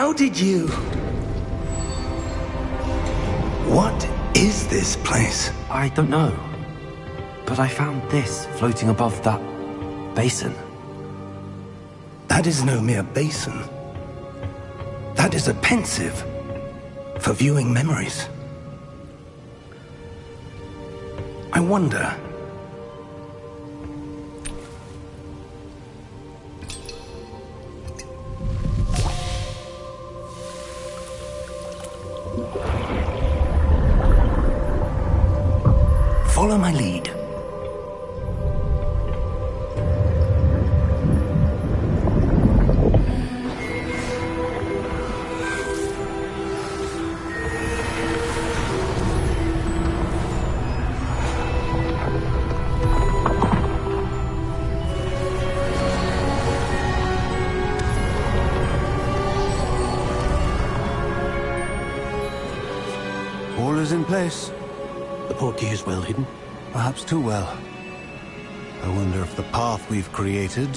How did you... What is this place? I don't know. But I found this floating above that basin. That is no mere basin. That is a pensive for viewing memories. I wonder... Follow my lead. All is in place. The portkey is well hidden. Perhaps too well. I wonder if the path we've created...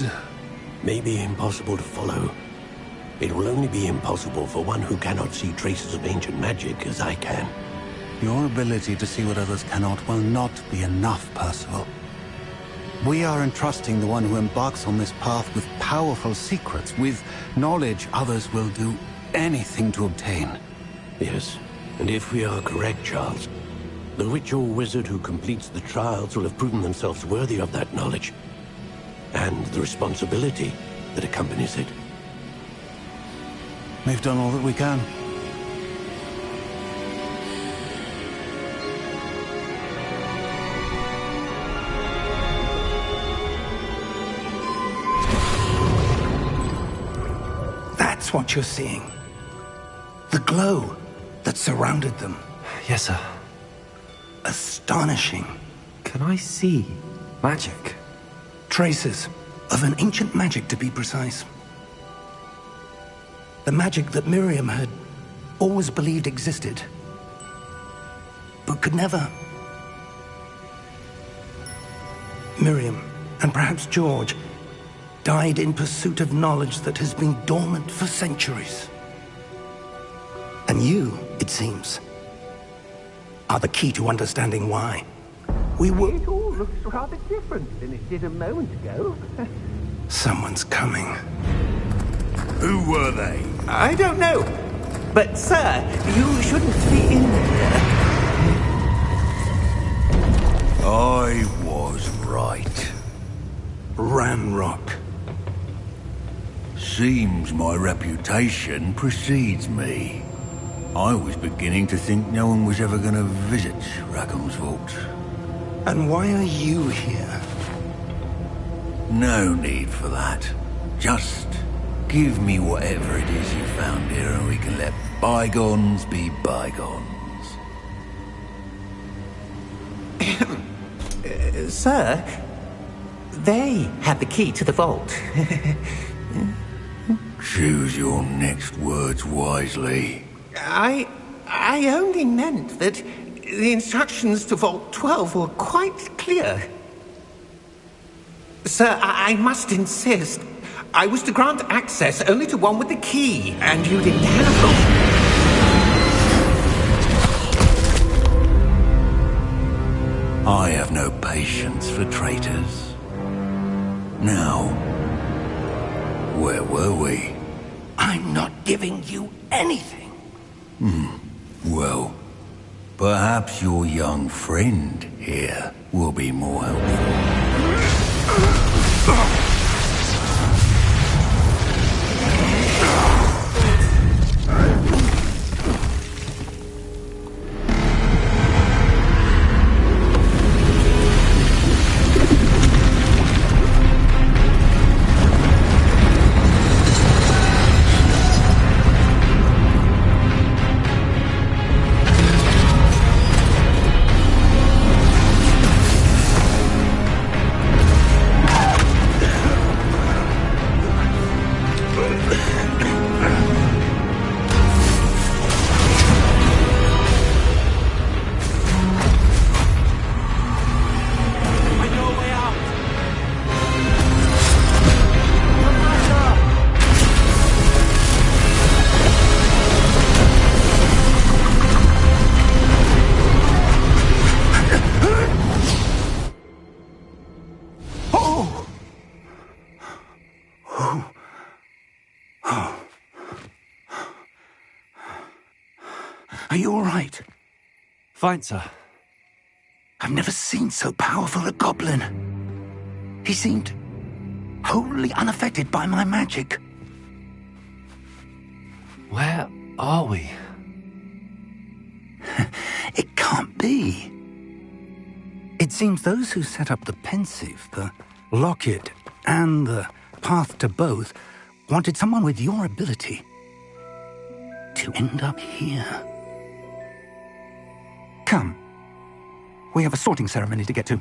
may be impossible to follow. It will only be impossible for one who cannot see traces of ancient magic as I can. Your ability to see what others cannot will not be enough, Percival. We are entrusting the one who embarks on this path with powerful secrets, with knowledge others will do anything to obtain. Yes, and if we are correct, Charles, the witch or wizard who completes the trials will have proven themselves worthy of that knowledge, and the responsibility that accompanies it. We've done all that we can. That's what you're seeing. The glow that surrounded them. Yes, sir. Astonishing. Can I see magic? Traces of an ancient magic, to be precise. The magic that Miriam had always believed existed, but could never. Miriam, and perhaps George, died in pursuit of knowledge that has been dormant for centuries. And you, it seems, are the key to understanding why. We will... It all looks rather different than it did a moment ago. Someone's coming. Who were they? I don't know. But, sir, you shouldn't be in here. I was right. Ramrock. Seems my reputation precedes me. I was beginning to think no one was ever going to visit Rackham's vault. And why are you here? No need for that. Just give me whatever it is you found here and we can let bygones be bygones. Sir, they had the key to the vault. Choose your next words wisely. I only meant that the instructions to Vault 12 were quite clear. Sir, I must insist. I was to grant access only to one with the key, and you didn't have it. I have no patience for traitors. Now, where were we? I'm not giving you anything. Well, perhaps your young friend here will be more helpful. Are you all right? Fine, sir. I've never seen so powerful a goblin. He seemed wholly unaffected by my magic. Where are we? It can't be. It seems those who set up the pensive, the locket, and the path to both wanted someone with your ability to end up here. Come. We have a sorting ceremony to get to.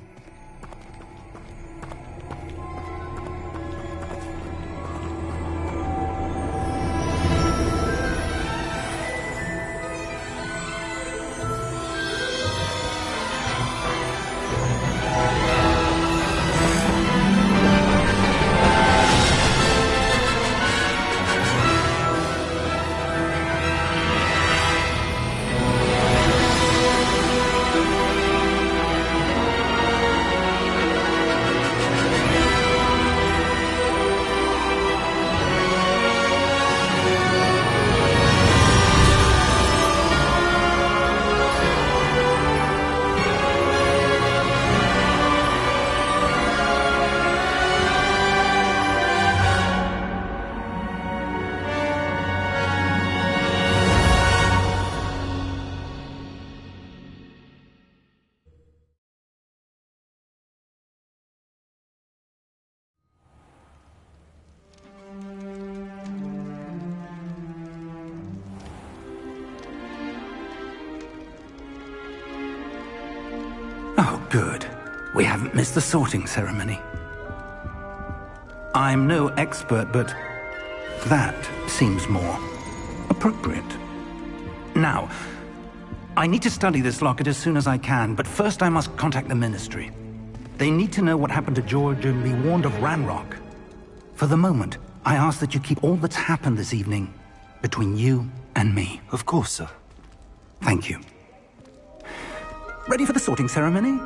Oh, good. We haven't missed the sorting ceremony. I'm no expert, but that seems more appropriate. Now, I need to study this locket as soon as I can, but first I must contact the Ministry. They need to know what happened to George and be warned of Ranrock. For the moment, I ask that you keep all that's happened this evening between you and me. Of course, sir. Thank you. Ready for the sorting ceremony?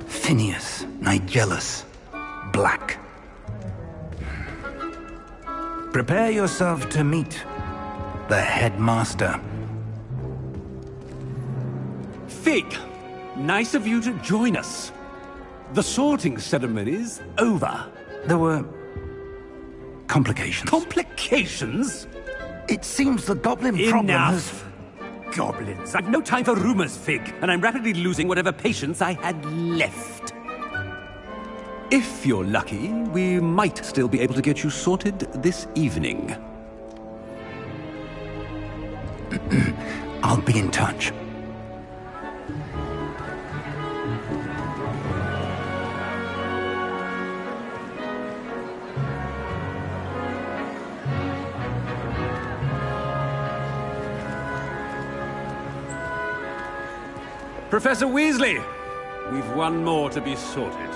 Phineas, Nigellus, Black. Prepare yourself to meet the headmaster. Fig, nice of you to join us. The sorting ceremony's over. There were complications. Complications? It seems the goblin problem has... Enough! Goblins. I've no time for rumors, Fig, and I'm rapidly losing whatever patience I had left. If you're lucky, we might still be able to get you sorted this evening. I'll be in touch. Professor Weasley, we've one more to be sorted.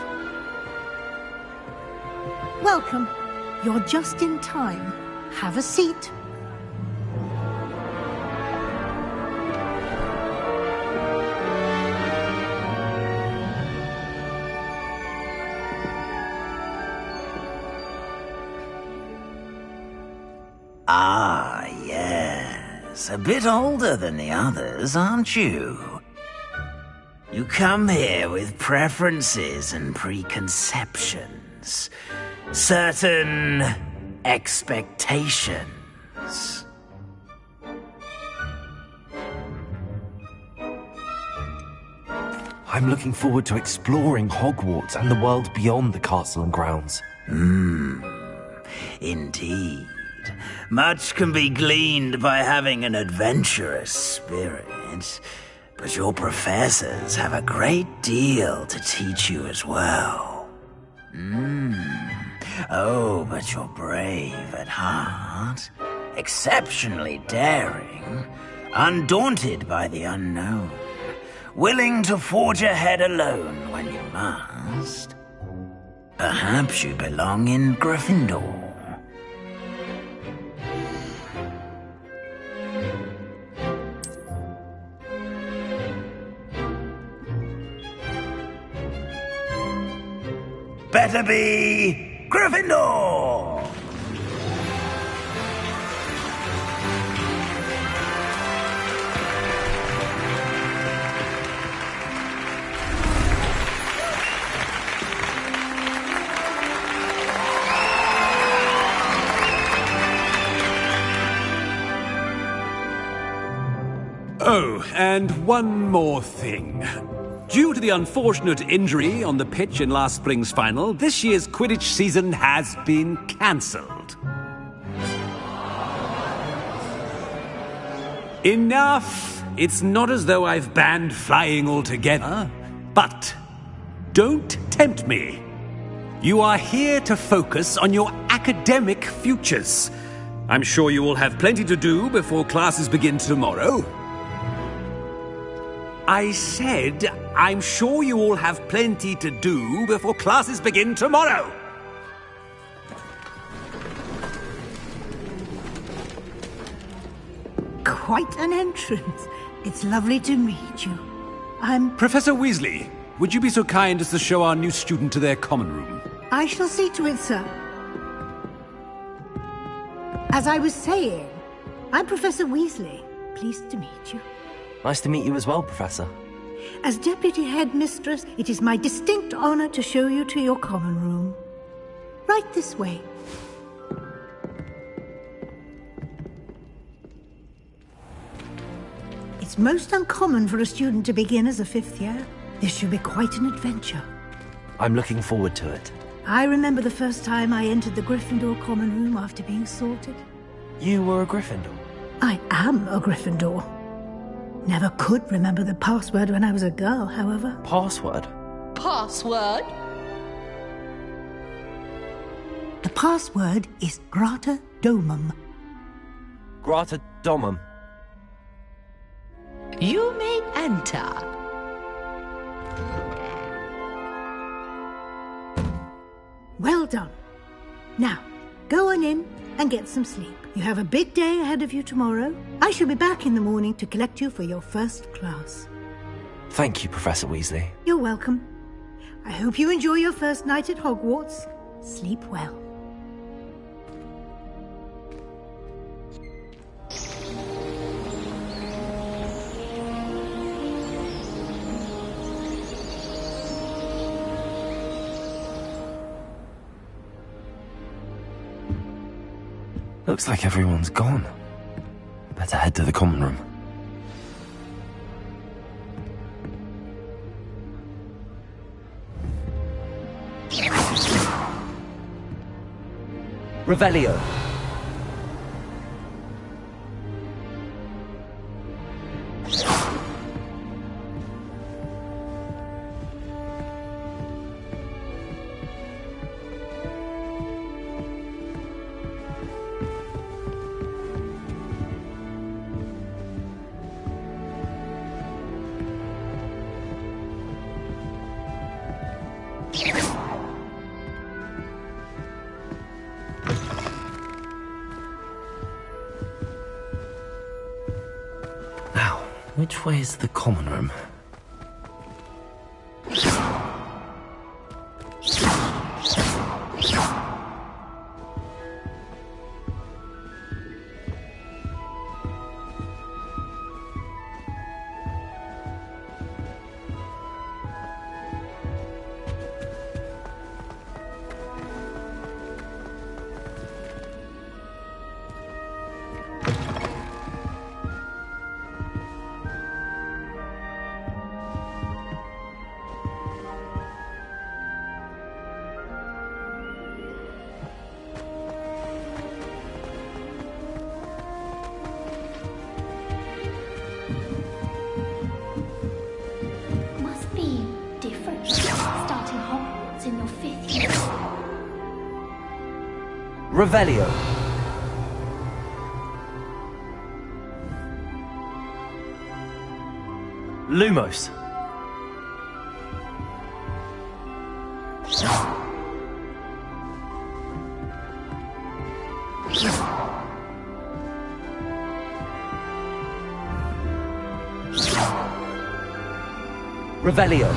Welcome. You're just in time. Have a seat. Ah, yes. A bit older than the others, aren't you? You come here with preferences and preconceptions. Certain expectations. I'm looking forward to exploring Hogwarts and the world beyond the castle and grounds. Indeed. Much can be gleaned by having an adventurous spirit, but your professors have a great deal to teach you as well. Oh, but you're brave at heart, exceptionally daring, undaunted by the unknown, willing to forge ahead alone when you must. Perhaps you belong in Gryffindor. better be Gryffindor! Oh, and one more thing. Due to the unfortunate injury on the pitch in last spring's final, this year's Quidditch season has been cancelled. Enough! It's not as though I've banned flying altogether, but don't tempt me. You are here to focus on your academic futures. I'm sure you will have plenty to do before classes begin tomorrow. I said, I'm sure you all have plenty to do before classes begin tomorrow. Quite an entrance. It's lovely to meet you. I'm... Professor Weasley, would you be so kind as to show our new student to their common room? I shall see to it, sir. As I was saying, I'm Professor Weasley. Pleased to meet you. Nice to meet you as well, Professor. As Deputy Headmistress, it is my distinct honor to show you to your common room. Right this way. It's most uncommon for a student to begin as a fifth year. This should be quite an adventure. I'm looking forward to it. I remember the first time I entered the Gryffindor common room after being sorted. You were a Gryffindor? I am a Gryffindor. Never could remember the password when I was a girl, however. Password? Password? The password is Grata Domum. Grata Domum. You may enter. Well done. Now, go on in and get some sleep. You have a big day ahead of you tomorrow. I shall be back in the morning to collect you for your first class. Thank you, Professor Weasley. You're welcome. I hope you enjoy your first night at Hogwarts. Sleep well. Looks like everyone's gone. Better head to the common room. Revelio. Now, which way is the common room? Must be different starting Hogwarts in your fifth year. Revelio. Lumos. Revelio.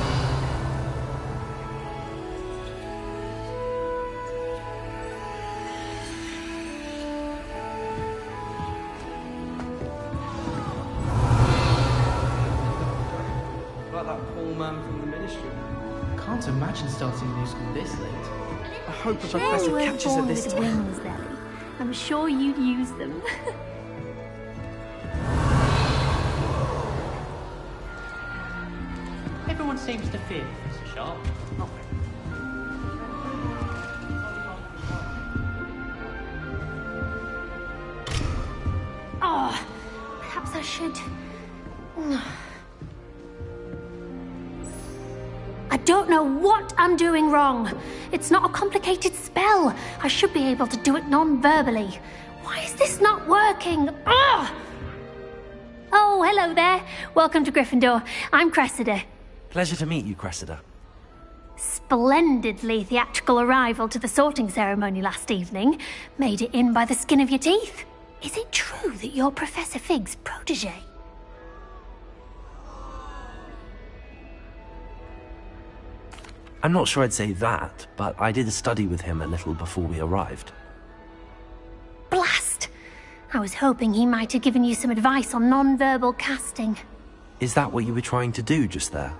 tall man from the ministry. Can't imagine starting a new school this late. I hope the Sure, professor you were catches her born this with time. wings, Nelly. I'm sure you'd use them. Everyone seems to fear Professor Sharp. Not me. Oh, perhaps I should... I don't know what I'm doing wrong. It's not a complicated spell. I should be able to do it non-verbally. Why is this not working? Ugh! Oh, hello there. Welcome to Gryffindor. I'm Cressida. Pleasure to meet you, Cressida. Splendidly theatrical arrival to the sorting ceremony last evening. Made it in by the skin of your teeth. Is it true that you're Professor Fig's protege? I'm not sure I'd say that, but I did study with him a little before we arrived. Blast! I was hoping he might have given you some advice on non-verbal casting. Is that what you were trying to do just there?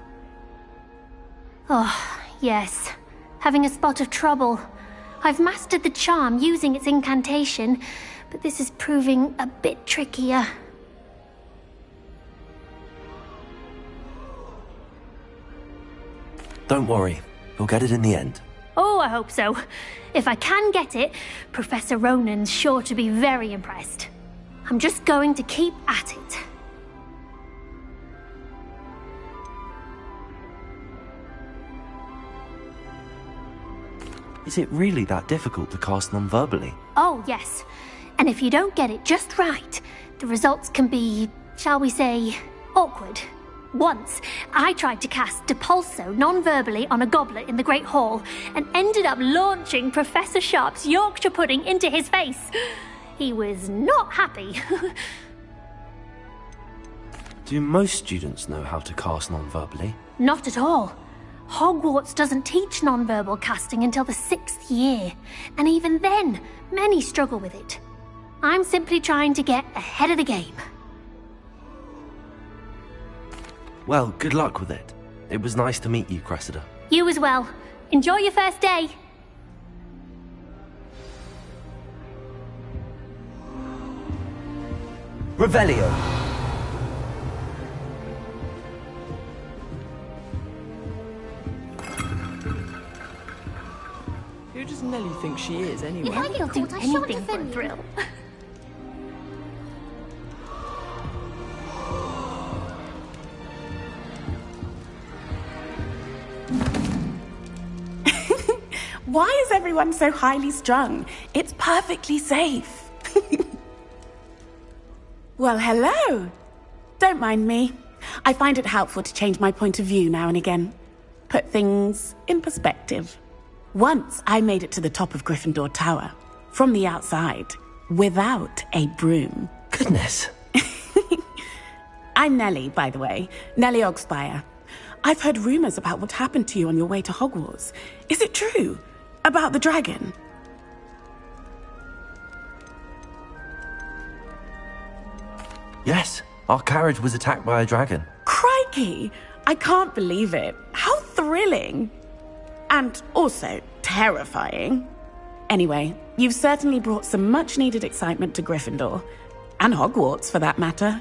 Oh, yes. Having a spot of trouble. I've mastered the charm using its incantation, but this is proving a bit trickier. Don't worry, we'll get it in the end. Oh, I hope so. If I can get it, Professor Ronan's sure to be very impressed. I'm just going to keep at it. Is it really that difficult to cast non-verbally? Oh, yes. And if you don't get it just right, the results can be, shall we say, awkward. Once, I tried to cast Depulso non-verbally on a goblet in the Great Hall and ended up launching Professor Sharp's Yorkshire pudding into his face. He was not happy. Do most students know how to cast non-verbally? Not at all. Hogwarts doesn't teach non-verbal casting until the 6th year, and even then, many struggle with it. I'm simply trying to get ahead of the game. Well, good luck with it. It was nice to meet you, Cressida. You as well. Enjoy your first day. Revelio! Who does Nelly think she is, anyway? If I get caught, I shan't defend you. Thrill. Why is everyone so highly strung? It's perfectly safe. Well, hello. Don't mind me. I find it helpful to change my point of view now and again. Put things in perspective. Once I made it to the top of Gryffindor Tower, from the outside, without a broom. Goodness. I'm Nelly, by the way. Nelly Ogspire. I've heard rumors about what happened to you on your way to Hogwarts. Is it true? About the dragon? Yes, our carriage was attacked by a dragon. Crikey! I can't believe it. How thrilling! And also terrifying. Anyway, you've certainly brought some much-needed excitement to Gryffindor. And Hogwarts, for that matter.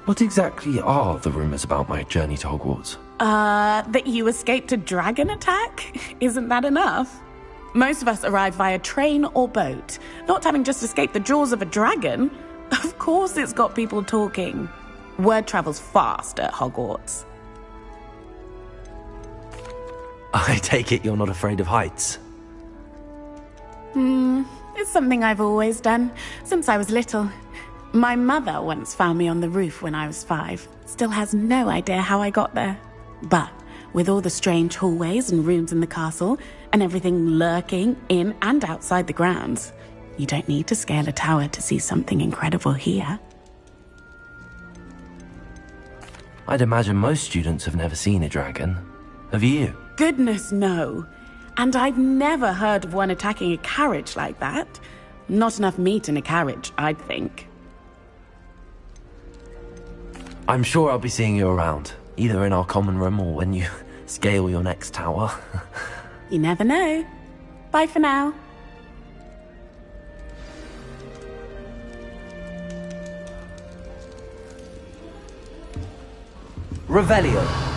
What exactly are the rumors about my journey to Hogwarts? That you escaped a dragon attack? Isn't that enough? Most of us arrive via train or boat, not having just escaped the jaws of a dragon. Of course it's got people talking. Word travels fast at Hogwarts. I take it you're not afraid of heights? It's something I've always done, since I was little. My mother once found me on the roof when I was 5. Still has no idea how I got there. But with all the strange hallways and rooms in the castle, and everything lurking in and outside the grounds, you don't need to scale a tower to see something incredible here. I'd imagine most students have never seen a dragon. Have you? goodness, no. And I've never heard of one attacking a carriage like that. Not enough meat in a carriage, I'd think. I'm sure I'll be seeing you around, either in our common room or when you scale your next tower. You never know. Bye for now. Revelio.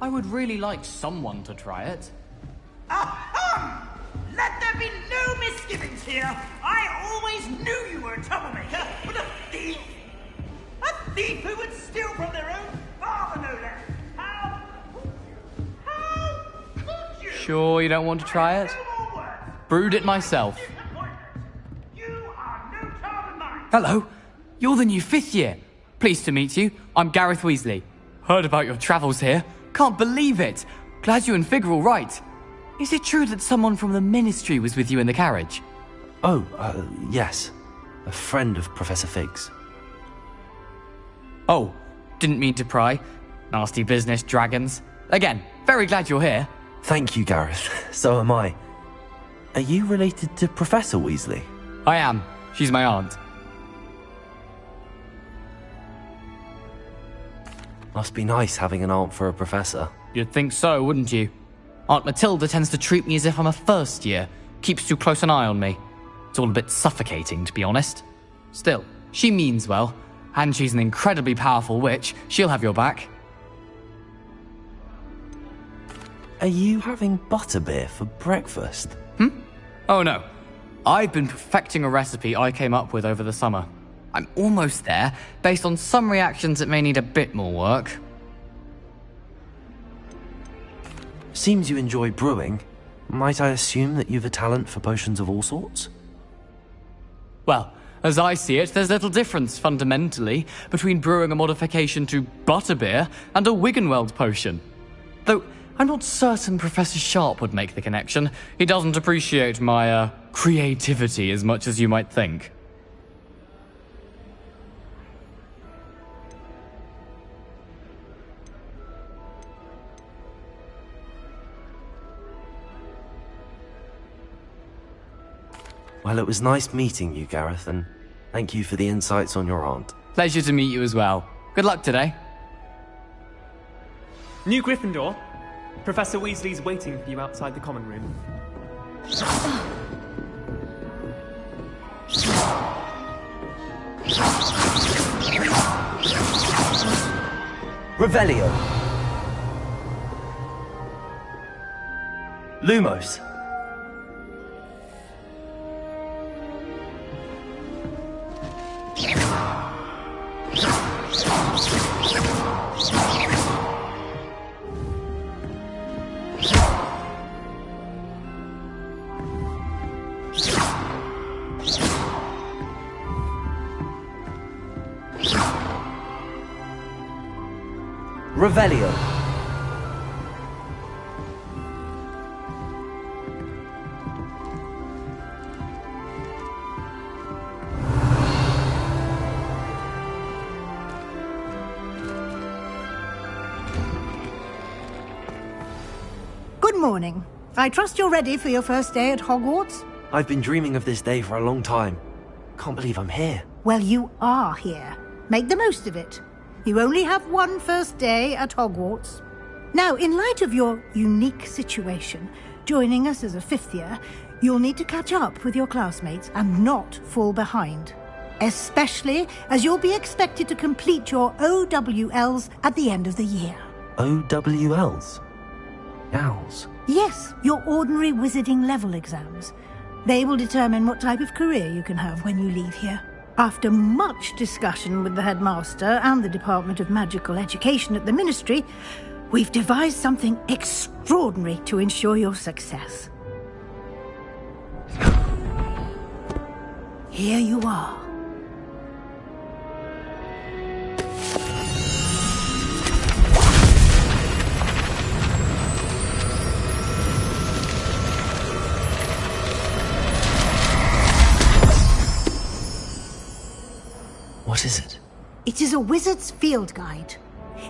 I would really like someone to try it. Aha! Let there be no misgivings here. I always knew you were a troublemaker, but a thief! A thief who would steal from their own father, no less. How could you? Sure you don't want to try it? Brewed it myself. Hello, you're the new 5th year. Pleased to meet you. I'm Gareth Weasley. Heard about your travels here. Can't believe it. Glad you and Fig are all right. Is it true that someone from the Ministry was with you in the carriage? Oh, yes. A friend of Professor Fig's. Oh, didn't mean to pry. Nasty business, dragons. Again, very glad you're here. Thank you, Gareth. So am I. Are you related to Professor Weasley? I am. She's my aunt. Must be nice having an aunt for a professor. You'd think so, wouldn't you? Aunt Matilda tends to treat me as if I'm a first year. Keeps too close an eye on me. It's all a bit suffocating, to be honest. Still, she means well. And she's an incredibly powerful witch. She'll have your back. Are you having butterbeer for breakfast? Oh no. I've been perfecting a recipe I came up with over the summer. I'm almost there, based on some reactions that may need a bit more work. Seems you enjoy brewing. Might I assume that you've a talent for potions of all sorts? Well, as I see it, there's little difference, fundamentally, between brewing a modification to butterbeer and a Wiggenweld potion. Though, I'm not certain Professor Sharp would make the connection. He doesn't appreciate my, creativity as much as you might think. Well, it was nice meeting you, Gareth, and thank you for the insights on your aunt. Pleasure to meet you as well. Good luck today. New Gryffindor. Professor Weasley's waiting for you outside the common room. Revelio. Lumos. Revelio. Good morning. I trust you're ready for your first day at Hogwarts? I've been dreaming of this day for a long time. Can't believe I'm here. Well, you are here. Make the most of it. You only have one first day at Hogwarts. Now, in light of your unique situation, joining us as a 5th year, you'll need to catch up with your classmates and not fall behind. Especially as you'll be expected to complete your OWLs at the end of the year. OWLs? Owls? Yes, your ordinary wizarding level exams. They will determine what type of career you can have when you leave here. After much discussion with the headmaster and the Department of Magical Education at the Ministry, we've devised something extraordinary to ensure your success. here you are. What is it? It is a wizard's field guide.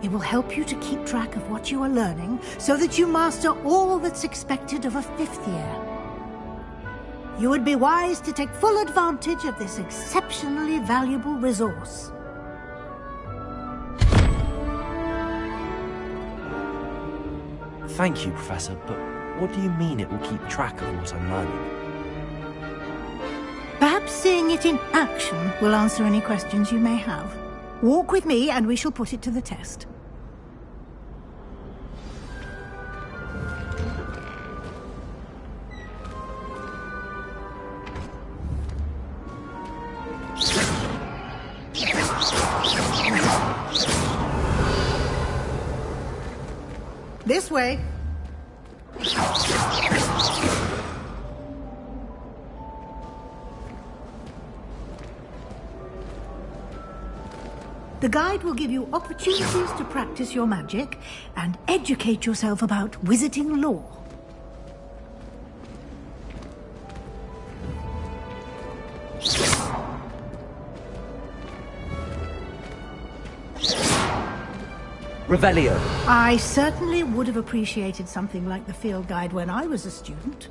It will help you to keep track of what you are learning so that you master all that's expected of a 5th year. You would be wise to take full advantage of this exceptionally valuable resource. Thank you, Professor, but what do you mean it will keep track of what I'm learning? Perhaps seeing it in action will answer any questions you may have. Walk with me and we shall put it to the test. This way. The guide will give you opportunities to practice your magic and educate yourself about wizarding lore. Revelio. I certainly would have appreciated something like the field guide when I was a student.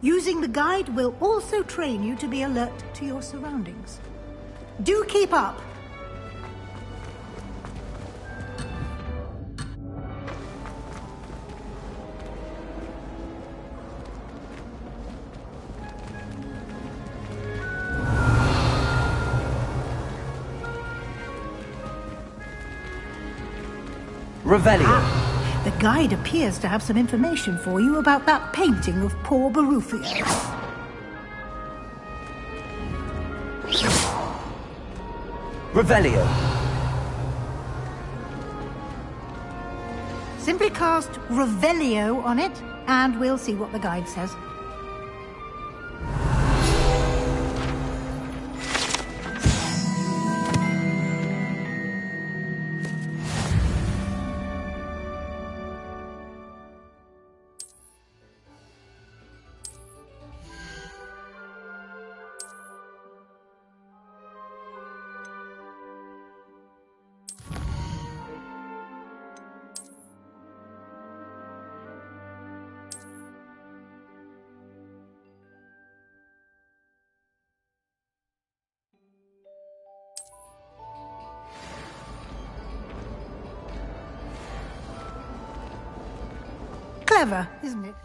Using the guide will also train you to be alert to your surroundings. Do keep up! Revelio. The guide appears to have some information for you about that painting of poor Barufio. Revelio. Simply cast Revelio on it, and we'll see what the guide says. Clever, isn't it?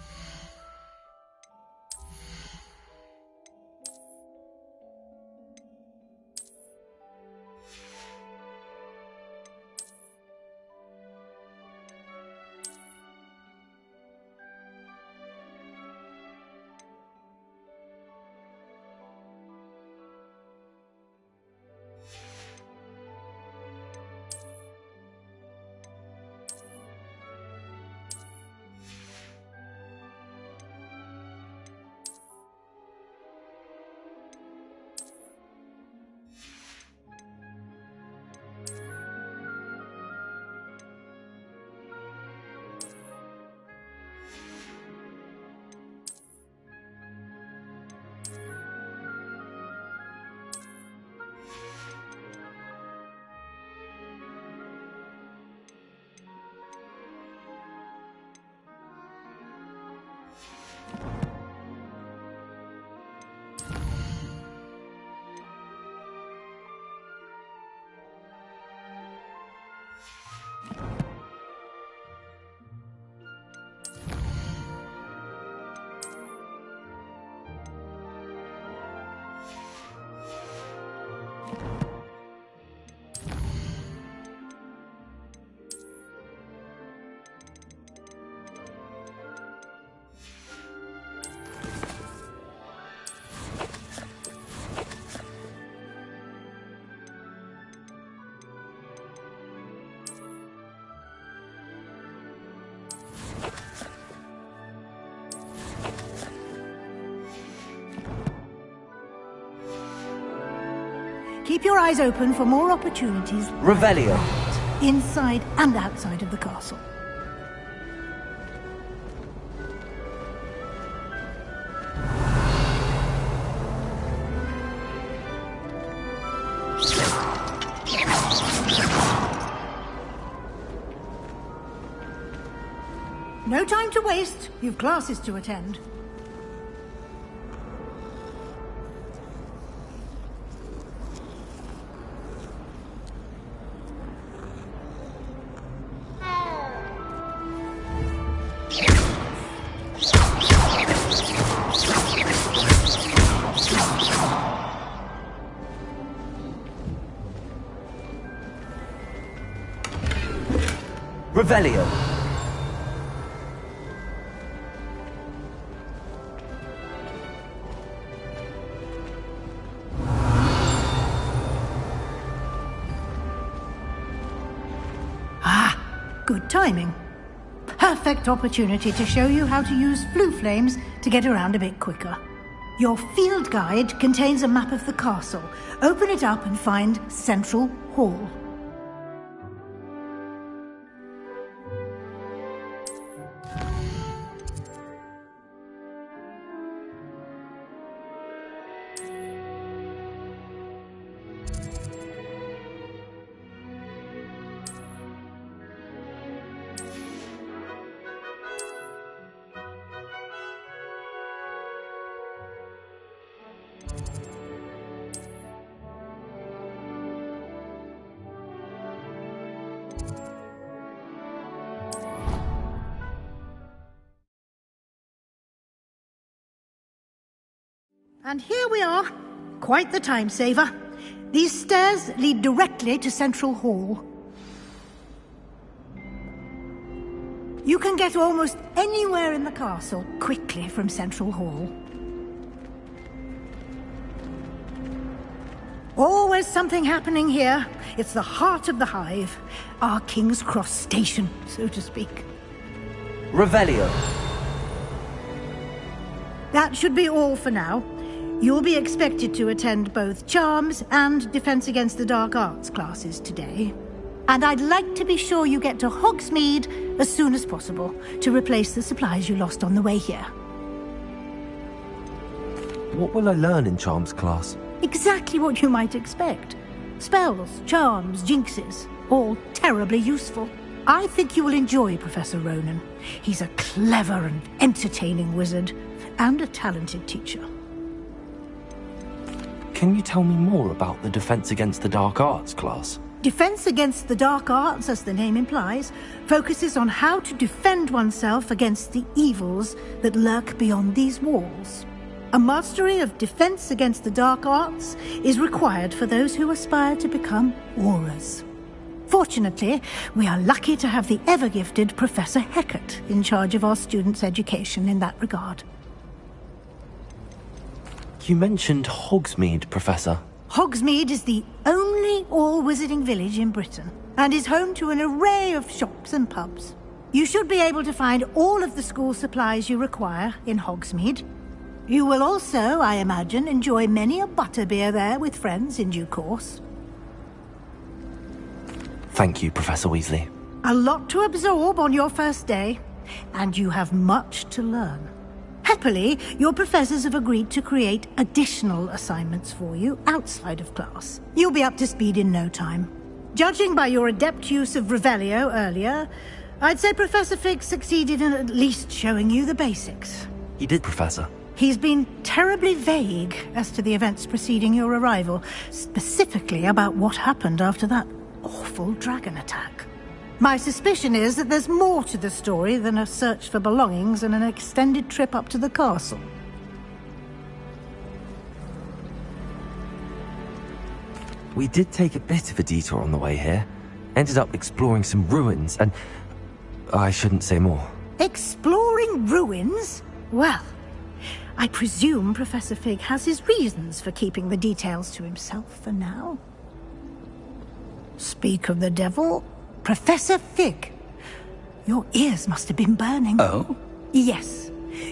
Keep your eyes open for more opportunities. Revelio. Inside and outside of the castle. No time to waste. You've classes to attend. Revelio. Good timing. Perfect opportunity to show you how to use flue flames to get around a bit quicker. Your field guide contains a map of the castle. Open it up and find Central Hall. And here we are. Quite the time saver. These stairs lead directly to Central Hall. You can get almost anywhere in the castle quickly from Central Hall. Always something happening here. It's the heart of the hive. Our King's Cross station, so to speak. Revelio. That should be all for now. You'll be expected to attend both Charms and Defense Against the Dark Arts classes today. And I'd like to be sure you get to Hogsmeade as soon as possible to replace the supplies you lost on the way here. What will I learn in Charms class? Exactly what you might expect. Spells, charms, jinxes, all terribly useful. I think you will enjoy Professor Ronan. He's a clever and entertaining wizard, and a talented teacher. Can you tell me more about the Defense Against the Dark Arts class? Defense Against the Dark Arts, as the name implies, focuses on how to defend oneself against the evils that lurk beyond these walls. A mastery of Defense Against the Dark Arts is required for those who aspire to become Aurors. Fortunately, we are lucky to have the ever-gifted Professor Hecat in charge of our students' education in that regard. You mentioned Hogsmeade, Professor. Hogsmeade is the only all-wizarding village in Britain, and is home to an array of shops and pubs. You should be able to find all of the school supplies you require in Hogsmeade. You will also, I imagine, enjoy many a butterbeer there with friends in due course. Thank you, Professor Weasley. A lot to absorb on your first day, and you have much to learn. Happily, your professors have agreed to create additional assignments for you outside of class. You'll be up to speed in no time. Judging by your adept use of Revelio earlier, I'd say Professor Fig succeeded in at least showing you the basics. He did, Professor. He's been terribly vague as to the events preceding your arrival, specifically about what happened after that awful dragon attack. My suspicion is that there's more to the story than a search for belongings and an extended trip up to the castle. We did take a bit of a detour on the way here. Ended up exploring some ruins and... I shouldn't say more. Exploring ruins? Well, I presume Professor Fig has his reasons for keeping the details to himself for now. Speak of the devil... Professor Fig, your ears must have been burning. Oh? Yes.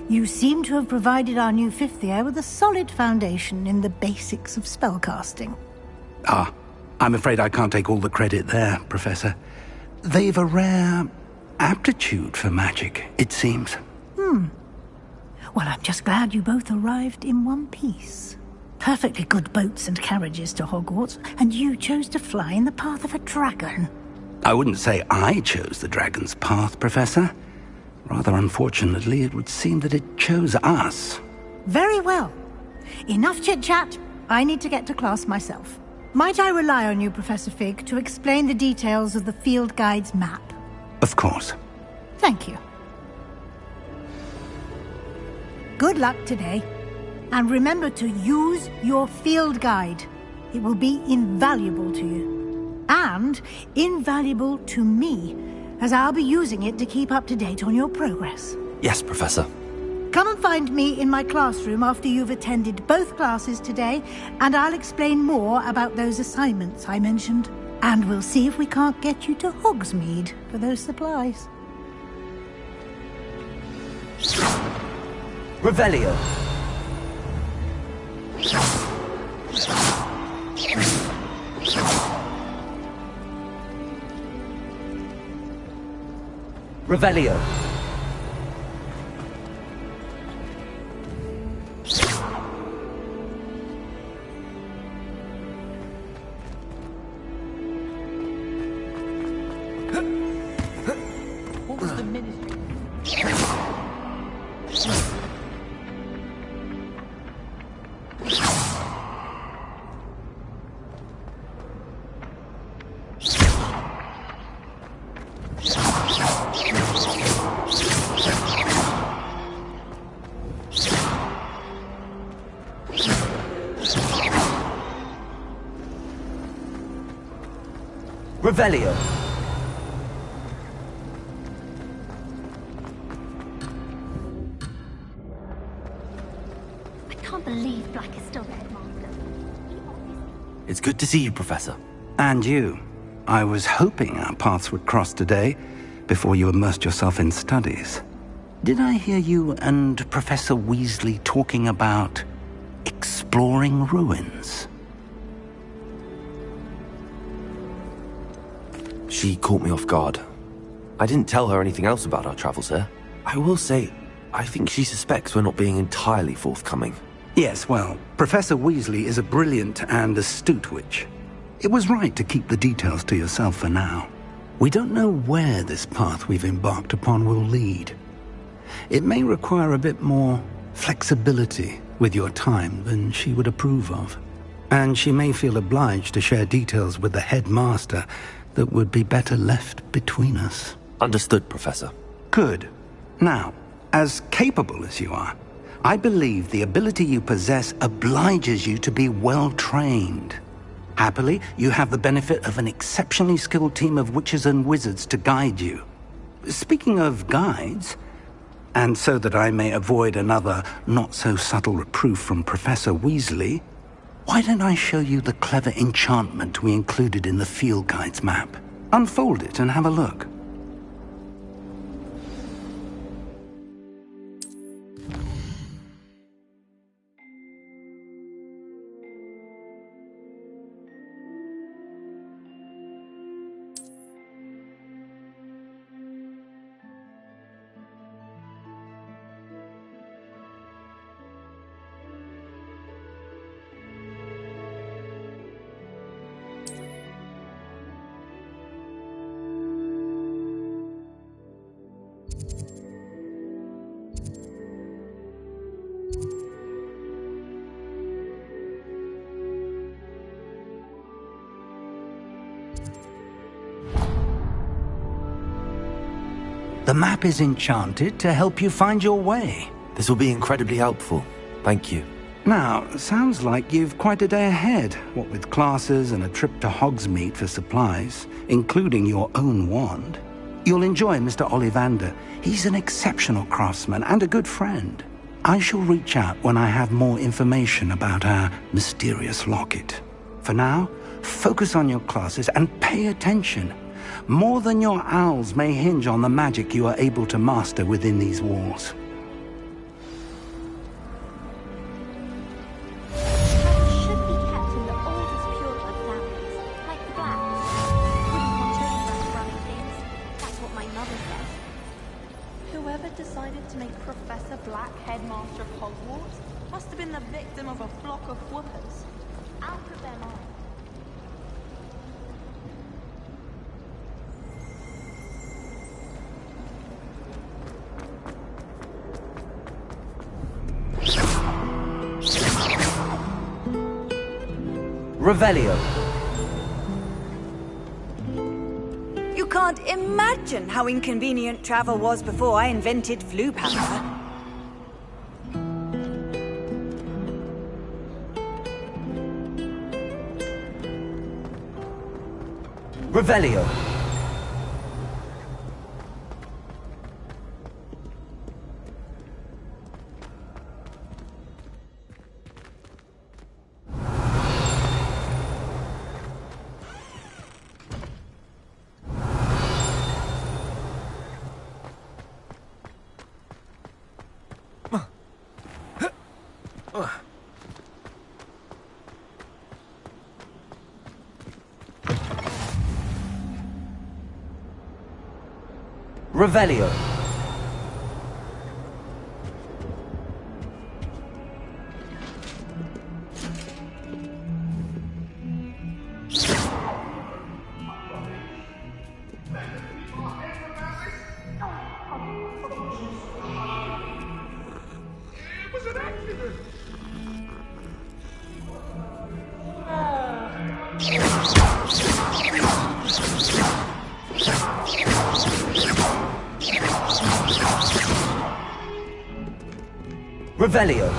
You seem to have provided our new fifth year with a solid foundation in the basics of spellcasting. Ah, I'm afraid I can't take all the credit there, Professor. They've a rare aptitude for magic, it seems. Well, I'm just glad you both arrived in one piece. Perfectly good boats and carriages to Hogwarts, and you chose to fly in the path of a dragon. I wouldn't say I chose the dragon's path, Professor. Rather unfortunately, it would seem that it chose us. Very well. Enough chit-chat. I need to get to class myself. Might I rely on you, Professor Fig, to explain the details of the field guide's map? Of course. Thank you. Good luck today. And remember to use your field guide. It will be invaluable to you. And invaluable to me, as I'll be using it to keep up to date on your progress. Yes, Professor. Come and find me in my classroom after you've attended both classes today, and I'll explain more about those assignments I mentioned. And we'll see if we can't get you to Hogsmeade for those supplies. Revelio. Revelio. What was the ministry? Revelio. I can't believe Black is still the headmaster. It's good to see you, Professor. And you. I was hoping our paths would cross today, before you immersed yourself in studies. Did I hear you and Professor Weasley talking about exploring ruins? She caught me off guard. I didn't tell her anything else about our travels here. I will say, I think she suspects we're not being entirely forthcoming. Yes, well, Professor Weasley is a brilliant and astute witch. It was right to keep the details to yourself for now. We don't know where this path we've embarked upon will lead. It may require a bit more flexibility with your time than she would approve of. And she may feel obliged to share details with the headmaster that would be better left between us. Understood, Professor. Good. Now, as capable as you are, I believe the ability you possess obliges you to be well-trained. Happily, you have the benefit of an exceptionally skilled team of witches and wizards to guide you. Speaking of guides, and so that I may avoid another not-so-subtle reproof from Professor Weasley, why don't I show you the clever enchantment we included in the field guide's map? Unfold it and have a look. The map is enchanted to help you find your way. This will be incredibly helpful. Thank you. Now, sounds like you've quite a day ahead, what with classes and a trip to Hogsmeade for supplies, including your own wand. You'll enjoy Mr. Ollivander. He's an exceptional craftsman and a good friend. I shall reach out when I have more information about our mysterious locket. For now, focus on your classes and pay attention. More than your owls may hinge on the magic you are able to master within these walls. Should be kept in the oldest pureblood what my mother says. Whoever decided to make Professor Black headmaster of Hogwarts must have been the victim of a flock of whoopers. Out of their mind. Revelio. You can't imagine how inconvenient travel was before I invented flu powder. Revelio. Revelio. It was an accident. Revelio.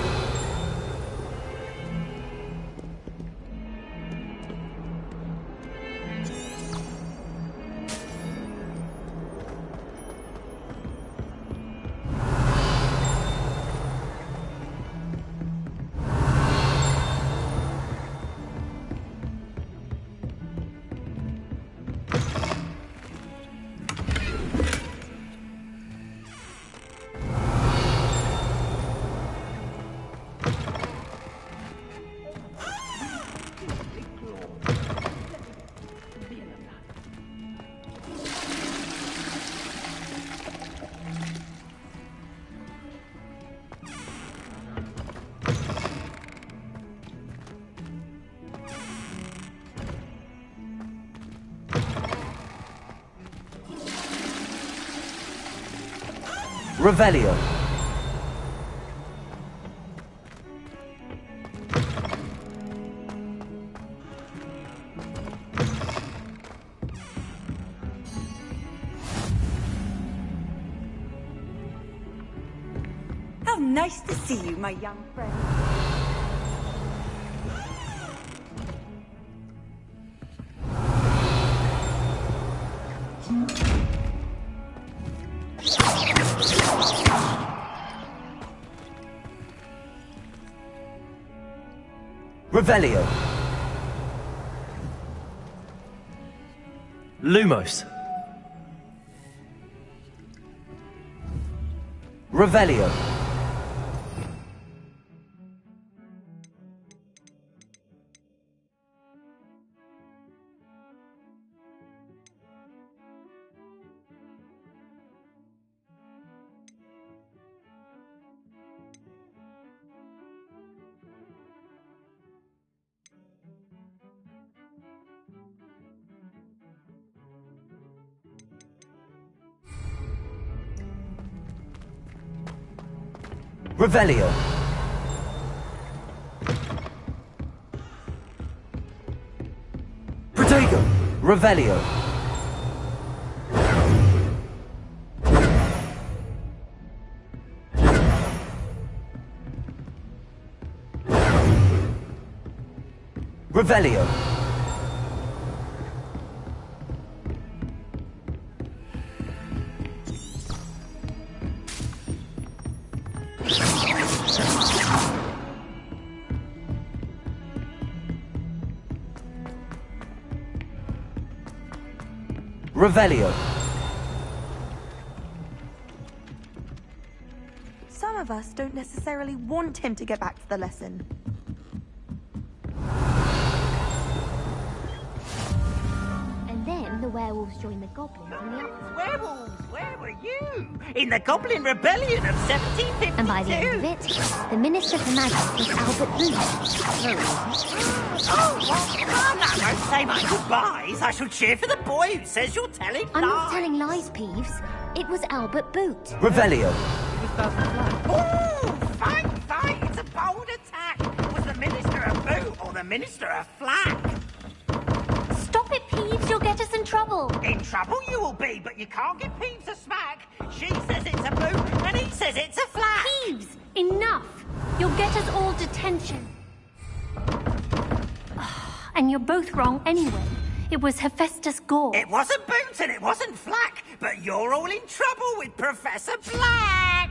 Revelio. How nice to see you, my young friend. Revelio. Lumos. Revelio. Revelio. Protego. Revelio. Revelio. Revelio. Some of us don't necessarily want him to get back to the lesson. And then the werewolves joined the goblins in the uproar. Werewolves, where were you? In the Goblin Rebellion of 1752. And by the end of it, the Minister for Magic was Albert Booth. Oh, well, that won't say my goodbyes. I shall cheer for the boy who says you're telling lies. I'm not telling lies, Peeves. It was Albert Boot. Revelio. Oh, fight! It's a bold attack. Was the Minister a boot or the Minister a flack? Stop it, Peeves. You'll get us in trouble. In trouble you will be, but you can't give Peeves a smack. She says it's a boot and he says it's a flack. Peeves, enough. You'll get us all detention. And you're both wrong anyway. It was Hephaestus Gore. It wasn't boot and it wasn't flack, but you're all in trouble with Professor Black.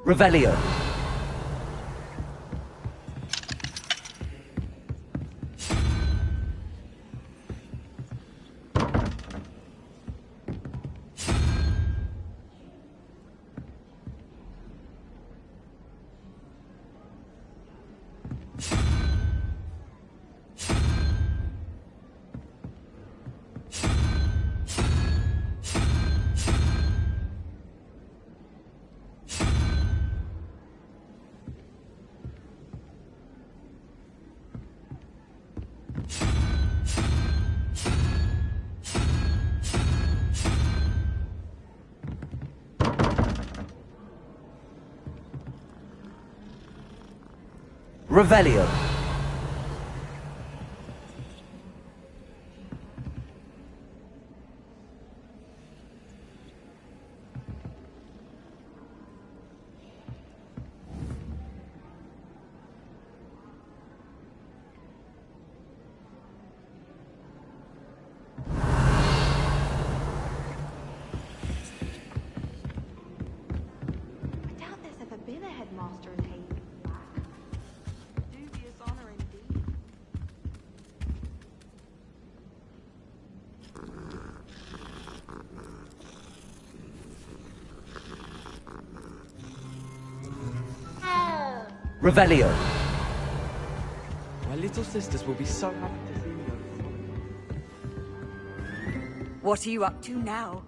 Revelio. Revelio. I doubt there's ever been a headmaster in Haven Black. Dubious honor indeed. Revelio. My little sisters will be so happy to see me. What are you up to now?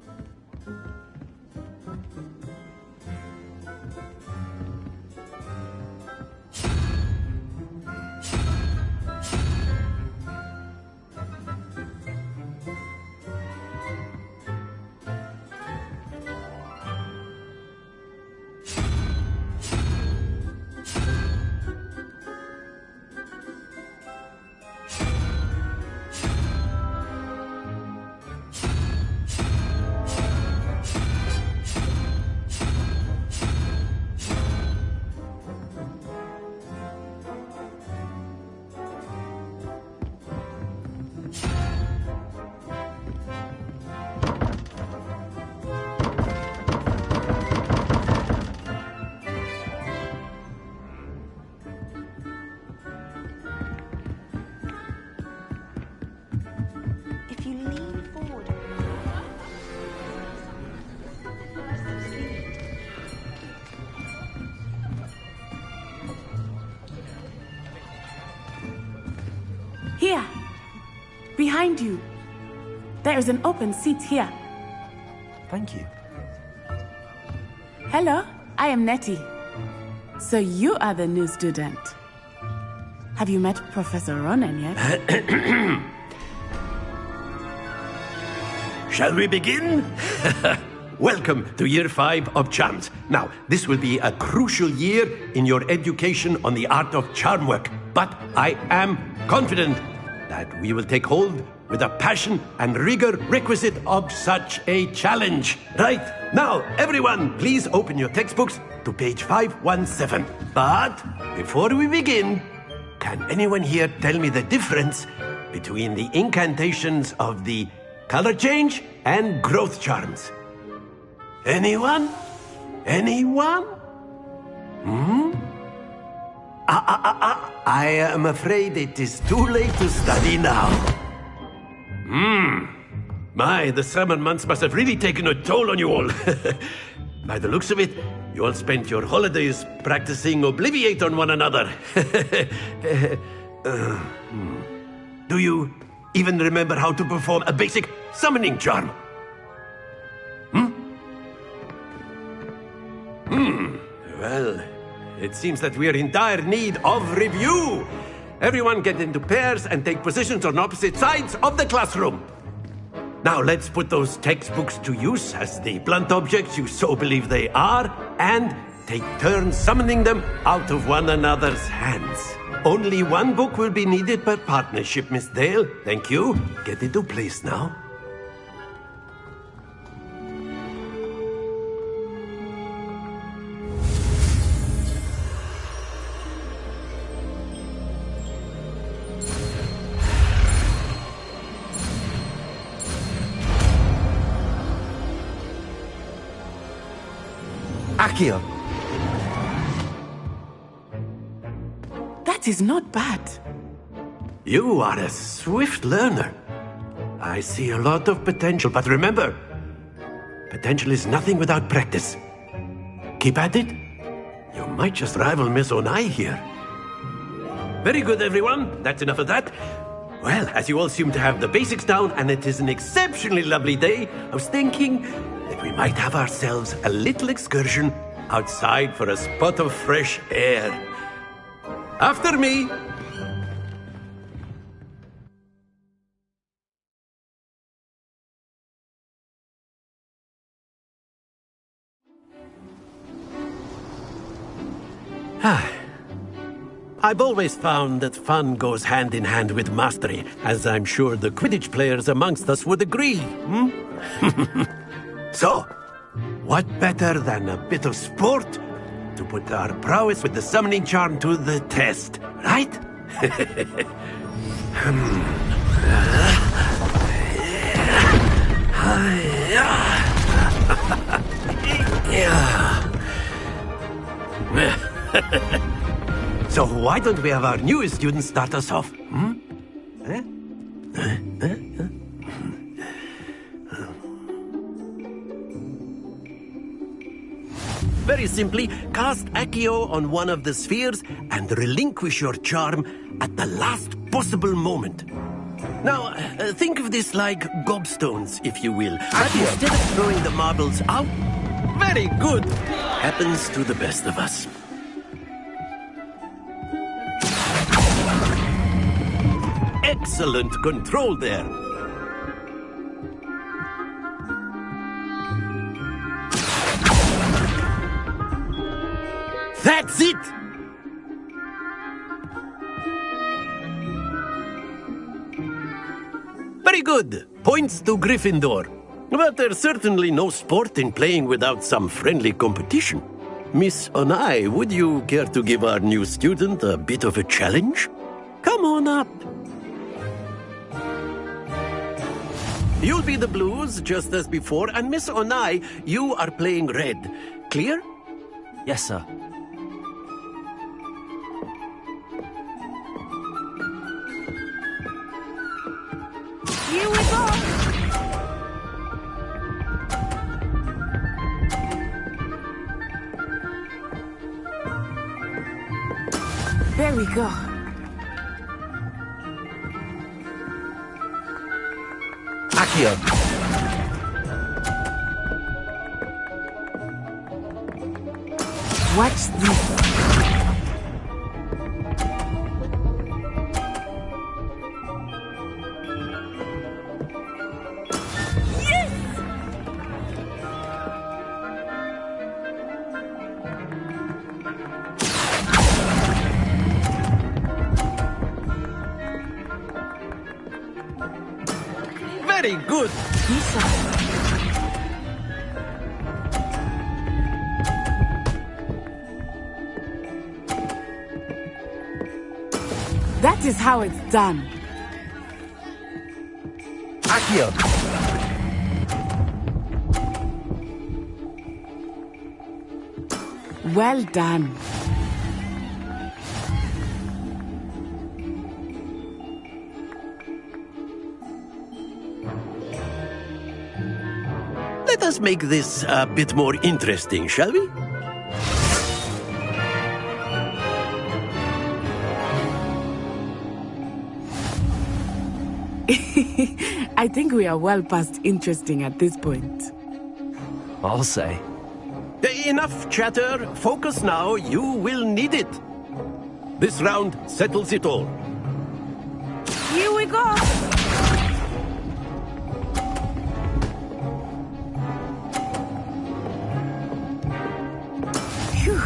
If you lean forward, Here. Behind you. There is an open seat here. Thank you. Hello, I am Nettie. So you are the new student. Have you met Professor Ronan yet? Shall we begin? Welcome to Year 5 of Charms. Now, this will be a crucial year in your education on the art of charm work, but I am confident that we will take hold with the passion and rigor requisite of such a challenge. Right, now, everyone, please open your textbooks to page 517. But before we begin, can anyone here tell me the difference between the incantations of the color change and growth charms? Anyone? Anyone? I am afraid it is too late to study now. My, the summer months must have really taken a toll on you all. By the looks of it, You all spent your holidays practicing Obliviate on one another. Do you even remember how to perform a basic summoning charm? Well, it seems that we are in dire need of review. Everyone get into pairs and take positions on opposite sides of the classroom. Now let's put those textbooks to use as the blunt objects you so believe they are, and take turns summoning them out of one another's hands. Only one book will be needed per partnership, Miss Dale. Thank you. Get into place now. Accio. That is not bad. You are a swift learner. I see a lot of potential, but remember, potential is nothing without practice. Keep at it. You might just rival Miss Onai here. Very good, everyone. That's enough of that. Well, as you all seem to have the basics down, and it is an exceptionally lovely day, I was thinking that we might have ourselves a little excursion outside for a spot of fresh air. After me! I've always found that fun goes hand in hand with mastery, as I'm sure the Quidditch players amongst us would agree. So, what better than a bit of sport to put our prowess with the summoning charm to the test, right? So why don't we have our newest student start us off? Very simply, cast Accio on one of the spheres and relinquish your charm at the last possible moment. Now, think of this like gobstones, if you will. But instead of throwing the marbles out, very good. Happens to the best of us. Excellent control there. That's it! Very good. Points to Gryffindor. But there's certainly no sport in playing without some friendly competition. Miss Onai, would you care to give our new student a bit of a challenge? Come on up. You'll be the blues, just as before, and Miss Onai, you are playing red. Clear? Yes, sir. Here we go! There we go. Accio. Watch this. Very good. That is how it's done. Accio. Well done. Let us make this a bit more interesting, shall we? I think we are well past interesting at this point. I'll say. Enough chatter. Focus now. You will need it. This round settles it all. Here we go! Phew.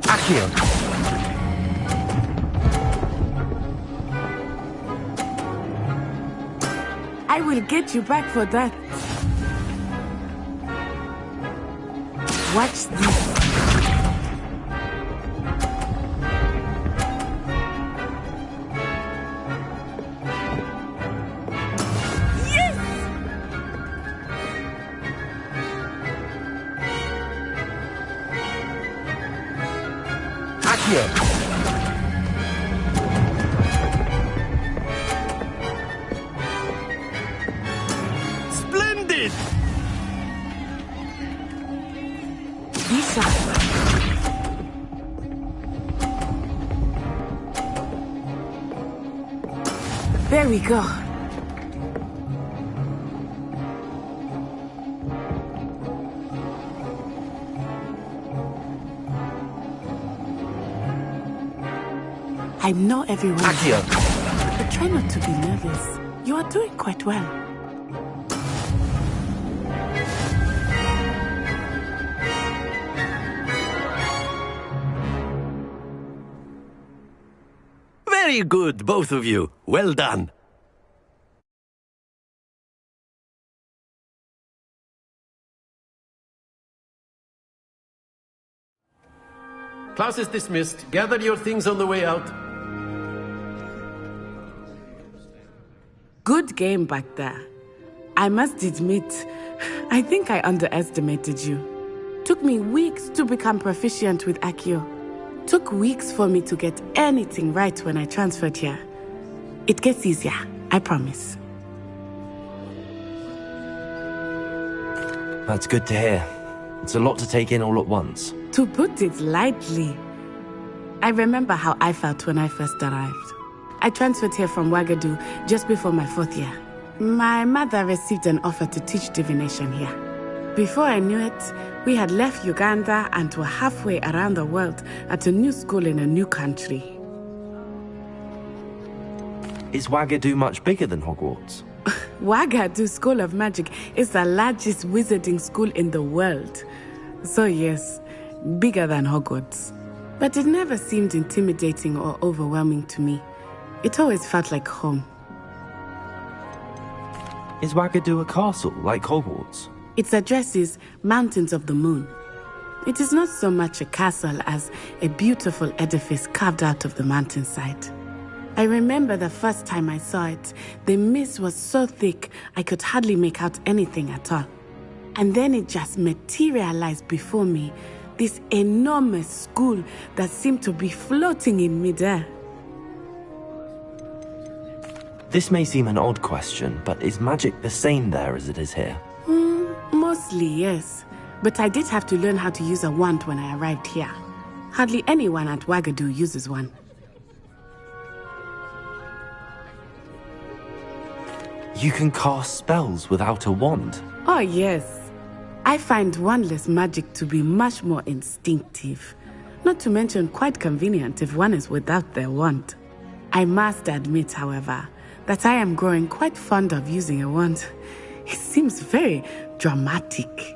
Accio! I will get you back for that. Watch this. Yes! Accio! Splendid! Lisa. There we go. I know everyone. Accio! But try not to be nervous. You are doing quite well. Very good, both of you. Well done. Class is dismissed. Gather your things on the way out. Good game back there. I must admit, I think I underestimated you. Took me weeks to become proficient with Accio. Took weeks for me to get anything right when I transferred here. It gets easier, I promise. That's good to hear. It's a lot to take in all at once. To put it lightly, I remember how I felt when I first arrived. I transferred here from Wagadu just before my 4th year. My mother received an offer to teach divination here. Before I knew it, we had left Uganda and were halfway around the world at a new school in a new country. Is Wagadu much bigger than Hogwarts? Wagadu School of Magic is the largest wizarding school in the world. So yes, bigger than Hogwarts. But it never seemed intimidating or overwhelming to me. It always felt like home. Is Wagadu a castle like Hogwarts? Its address is Mountains of the Moon. It is not so much a castle as a beautiful edifice carved out of the mountainside. I remember the first time I saw it, the mist was so thick I could hardly make out anything at all. And then it just materialized before me, this enormous school that seemed to be floating in midair. This may seem an odd question, but is magic the same there as it is here? Mostly, yes. But I did have to learn how to use a wand when I arrived here. Hardly anyone at Wagadu uses one. You can cast spells without a wand? Oh, yes. I find wandless magic to be much more instinctive. Not to mention quite convenient if one is without their wand. I must admit, however, that I am growing quite fond of using a wand. It seems very dramatic.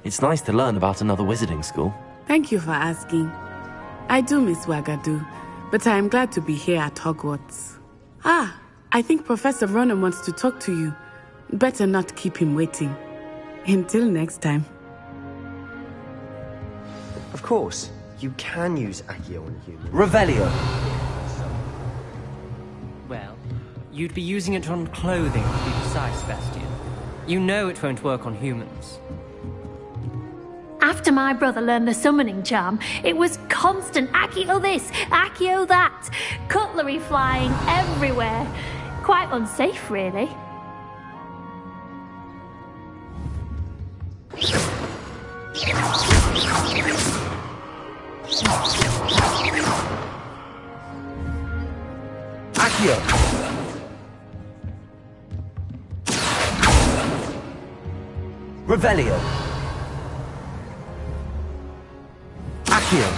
It's nice to learn about another wizarding school. Thank you for asking. I do miss Wagadu, but I am glad to be here at Hogwarts. Ah, I think Professor Ronan wants to talk to you. Better not keep him waiting. Until next time. Of course, you can use Accio on humans. Revelio! Well, you'd be using it on clothing to be precise, Bastian. You know it won't work on humans. After my brother learned the summoning charm, it was constant Accio this, Accio that, cutlery flying everywhere. Quite unsafe, really. Accio! Revelio! Accio!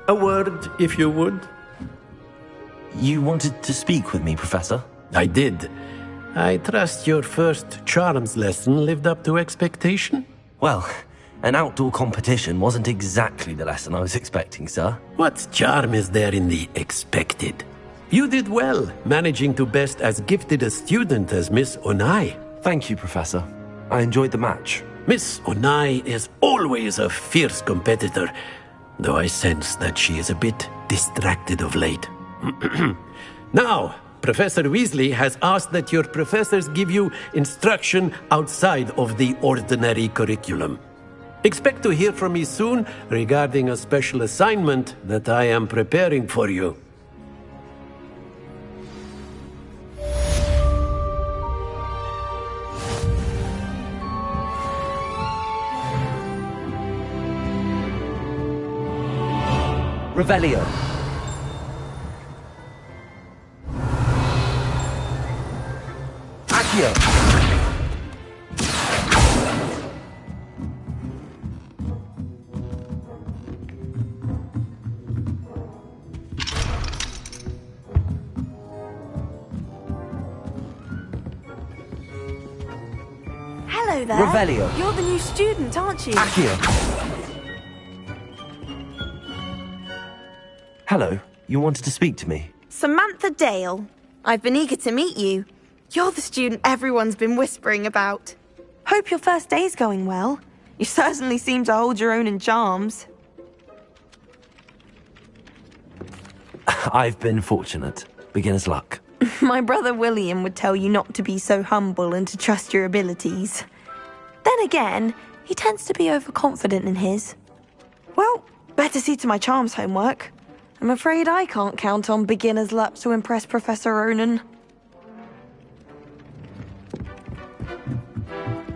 A word, if you would. You wanted to speak with me, Professor? I did. I trust your first charms lesson lived up to expectation? Well, an outdoor competition wasn't exactly the lesson I was expecting, sir. What charm is there in the expected? You did well, managing to best as gifted a student as Miss Onai. Thank you, Professor. I enjoyed the match. Miss Onai is always a fierce competitor, though I sense that she is a bit distracted of late. Now, Professor Weasley has asked that your professors give you instruction outside of the ordinary curriculum. Expect to hear from me soon regarding a special assignment that I am preparing for you. Revelio! Accio! Hello there. Revelio. You're the new student, aren't you? Accio! Hello, you wanted to speak to me? Samantha Dale. I've been eager to meet you. You're the student everyone's been whispering about. Hope your first day's going well. You certainly seem to hold your own in charms. I've been fortunate. Beginner's luck. My brother William would tell you not to be so humble and to trust your abilities. Then again, he tends to be overconfident in his. Well, better see to my charms homework. I'm afraid I can't count on beginner's luck to impress Professor Ronan.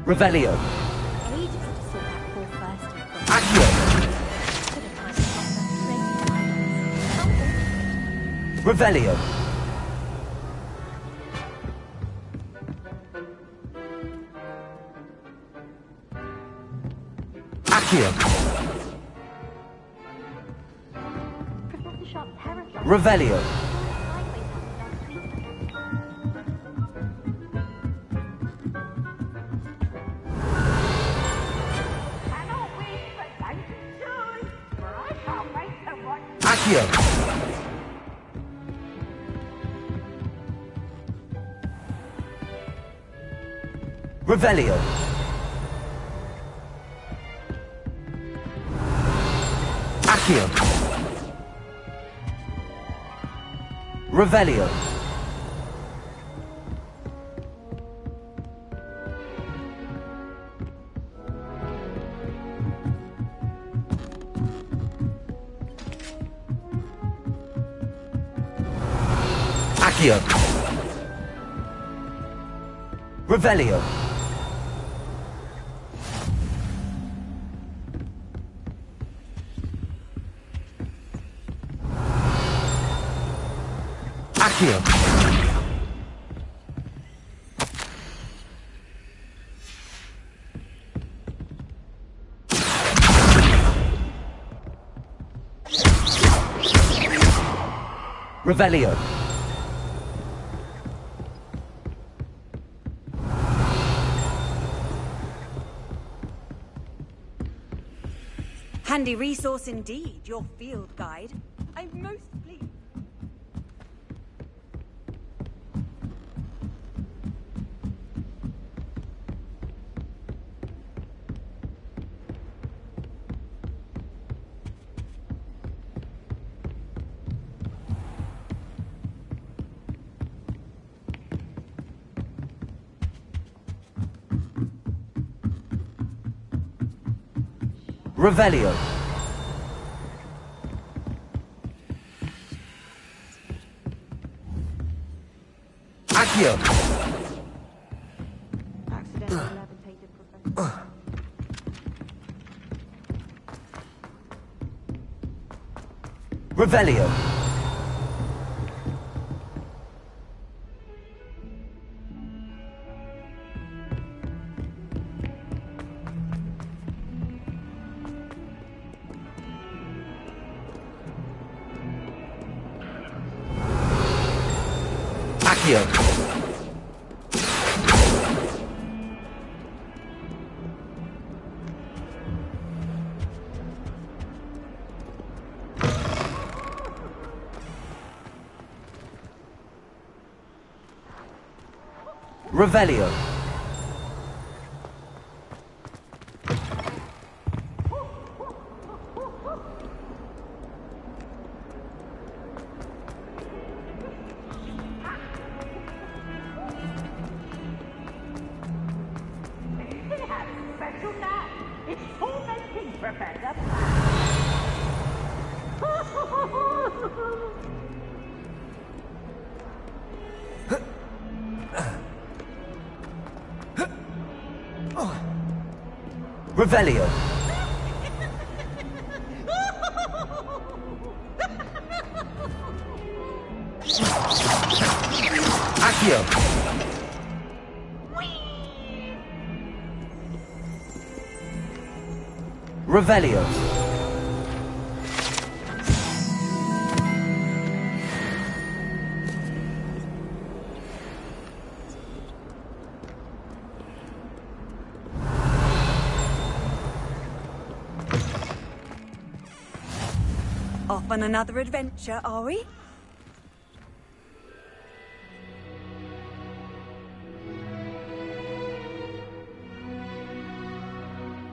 Revelio! Accio! Revelio! Accio! Revelio! Accio! Revelio! Accio! Revelio! Accio! Revelio! Accio! Revelio! Handy resource indeed, your field guide. I'm most pleased. Revelio. Accio. Revelio. Accio. Revelio. Special knife. It's tormenting, Professor. Revelio. Accio. Revelio. Off on another adventure, are we?